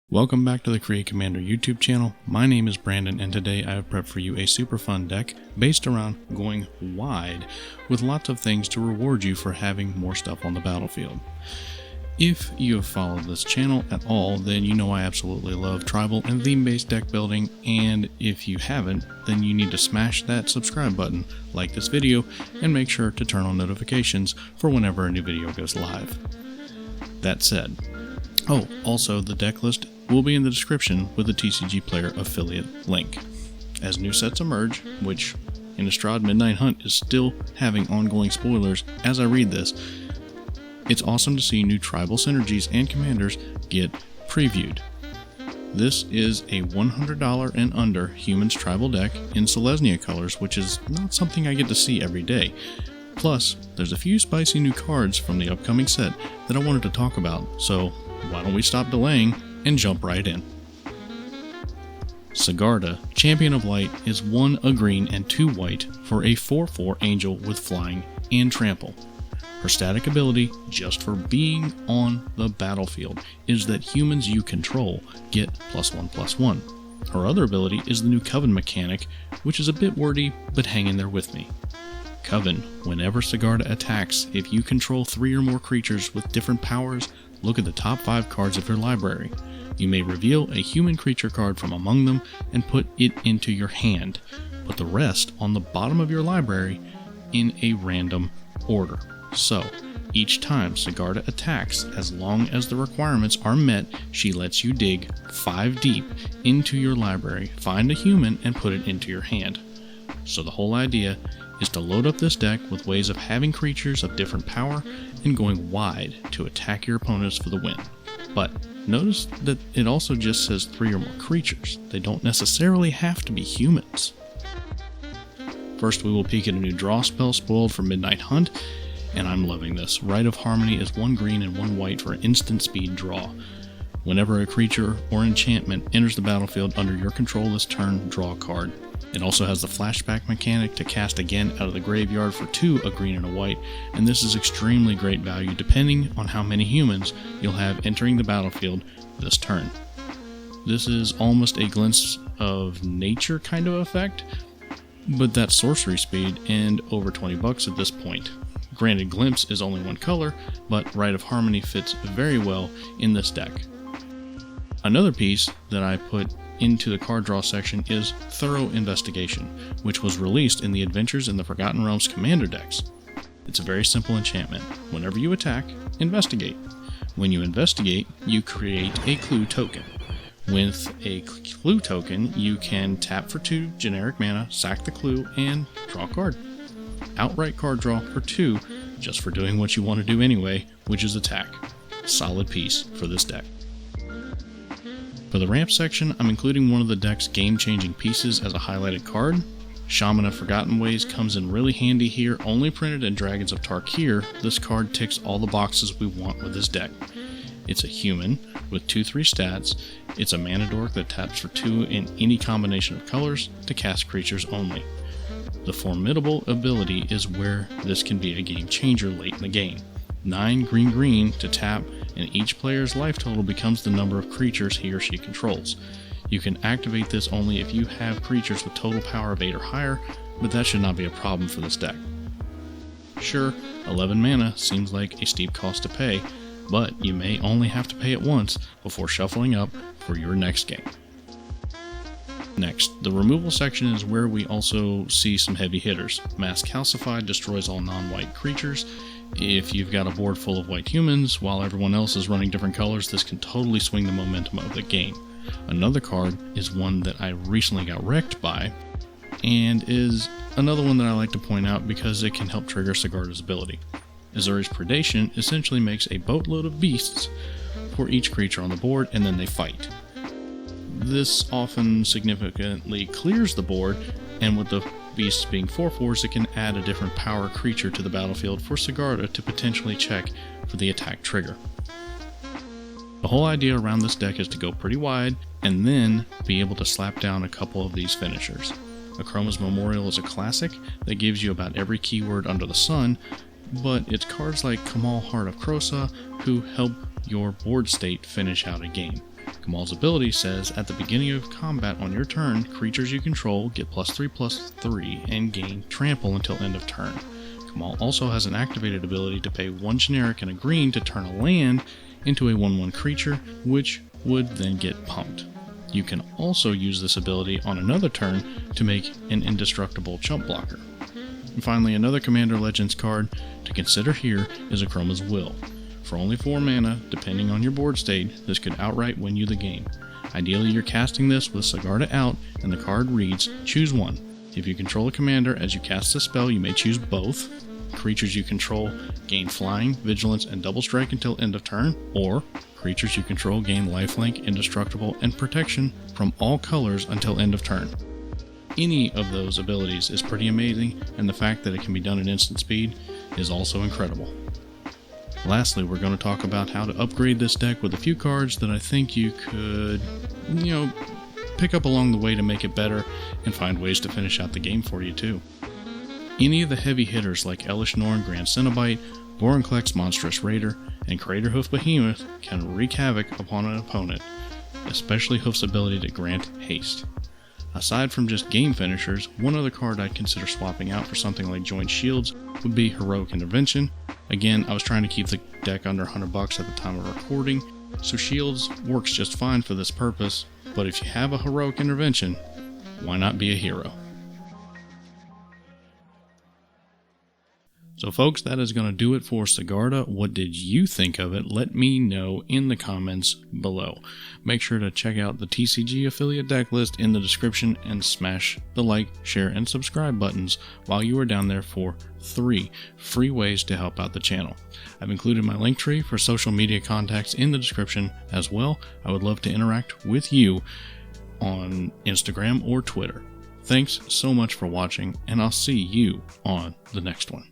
Welcome back to the Create Commander YouTube channel. My name is Brandon and today I have prepped for you a super fun deck based around going wide with lots of things to reward you for having more stuff on the battlefield. If you have followed this channel at all, then you know I absolutely love tribal and theme-based deck building, and if you haven't, then you need to smash that subscribe button, like this video, and make sure to turn on notifications for whenever a new video goes live. That said, also the deck list will be in the description with the TCG Player affiliate link. As new sets emerge, which Innistrad Midnight Hunt is still having ongoing spoilers as I read this, it's awesome to see new tribal synergies and commanders get previewed. This is a $100 and under Humans tribal deck in Selesnya colors, which is not something I get to see every day. Plus, there's a few spicy new cards from the upcoming set that I wanted to talk about, so why don't we stop delaying and jump right in. Sigarda Champion of Light is 1 a green and 2 white for a 4/4 angel with flying and trample. Her static ability, just for being on the battlefield, is that humans you control get +1/+1. Her other ability is the new Coven mechanic, which is a bit wordy, but hang in there with me. Coven, whenever Sigarda attacks, if you control 3 or more creatures with different powers, look at the top 5 cards of your library. You may reveal a human creature card from among them and put it into your hand. Put the rest on the bottom of your library in a random order. So, each time Sigarda attacks, as long as the requirements are met, she lets you dig 5 deep into your library, find a human, and put it into your hand. So the whole idea is to load up this deck with ways of having creatures of different power and going wide to attack your opponents for the win. But notice that it also just says 3 or more creatures. They don't necessarily have to be humans. First, we will peek at a new draw spell spoiled for Midnight Hunt, and I'm loving this. Rite of Harmony is 1 green and 1 white for instant speed draw. Whenever a creature or enchantment enters the battlefield under your control this turn, draw a card. It also has the flashback mechanic to cast again out of the graveyard for 2 a green and a white, and this is extremely great value depending on how many humans you'll have entering the battlefield this turn. This is almost a glimpse of nature kind of effect, but that's sorcery speed and over $20 at this point. Granted, Glimpse is only 1 color, but Rite of Harmony fits very well in this deck. Another piece that I put into the card draw section is Thorough Investigation, which was released in the Adventures in the Forgotten Realms commander decks. It's a very simple enchantment. Whenever you attack, investigate. When you investigate, you create a clue token. With a clue token, you can tap for 2 generic mana, sack the clue, and draw a card. Outright card draw for 2, just for doing what you want to do anyway, which is attack. Solid piece for this deck. For the ramp section, I'm including one of the deck's game-changing pieces as a highlighted card. Shaman of Forgotten Ways comes in really handy here. Only printed in Dragons of Tarkir, this card ticks all the boxes we want with this deck. It's a human with 2/3 stats. It's a mana dork that taps for 2 in any combination of colors to cast creatures only. The formidable ability is where this can be a game changer late in the game. 9 green to tap, and each player's life total becomes the number of creatures he or she controls. You can activate this only if you have creatures with total power of 8 or higher, but that should not be a problem for this deck. Sure, 11 mana seems like a steep cost to pay, but you may only have to pay it once before shuffling up for your next game. Next, the removal section is where we also see some heavy hitters. Mass Calcified destroys all non-white creatures. If you've got a board full of white humans while everyone else is running different colors, this can totally swing the momentum of the game. Another card is one that I recently got wrecked by, and is another one that I like to point out because it can help trigger Sigarda's ability. Azuri's Predation essentially makes a boatload of beasts for each creature on the board, and then they fight. This often significantly clears the board, and with the beasts being 4/4s, it can add a different power creature to the battlefield for Sigarda to potentially check for the attack trigger. The whole idea around this deck is to go pretty wide, and then be able to slap down a couple of these finishers. Akroma's Memorial is a classic that gives you about every keyword under the sun, but it's cards like Kamal Heart of Krosa who help your board state finish out a game. Kamal's ability says, at the beginning of combat on your turn, creatures you control get +3/+3 and gain Trample until end of turn. Kamal also has an activated ability to pay 1 generic and a green to turn a land into a 1/1 creature, which would then get pumped. You can also use this ability on another turn to make an indestructible chump blocker. And finally, another Commander Legends card to consider here is Akroma's Will. For only 4 mana, depending on your board state, this could outright win you the game. Ideally, you're casting this with Sigarda out, and the card reads, choose one. If you control a commander as you cast the spell, you may choose both. Creatures you control gain flying, vigilance, and double strike until end of turn, or creatures you control gain lifelink, indestructible, and protection from all colors until end of turn. Any of those abilities is pretty amazing, and the fact that it can be done at instant speed is also incredible. Lastly, we're going to talk about how to upgrade this deck with a few cards that I think you could, pick up along the way to make it better and find ways to finish out the game for you too. Any of the heavy hitters like Elish Norn Grand Cenobite, Vorinclex Monstrous Raider, and Craterhoof Behemoth can wreak havoc upon an opponent, especially Hoof's ability to grant haste. Aside from just game finishers, one other card I'd consider swapping out for something like Joint Shields would be Heroic Intervention. Again, I was trying to keep the deck under $100 at the time of recording, so Shields works just fine for this purpose, but if you have a Heroic Intervention, why not be a hero? So folks, that is going to do it for Sigarda. What did you think of it? Let me know in the comments below. Make sure to check out the TCG affiliate deck list in the description and smash the like, share, and subscribe buttons while you are down there for 3 free ways to help out the channel. I've included my link tree for social media contacts in the description as well. I would love to interact with you on Instagram or Twitter. Thanks so much for watching, and I'll see you on the next one.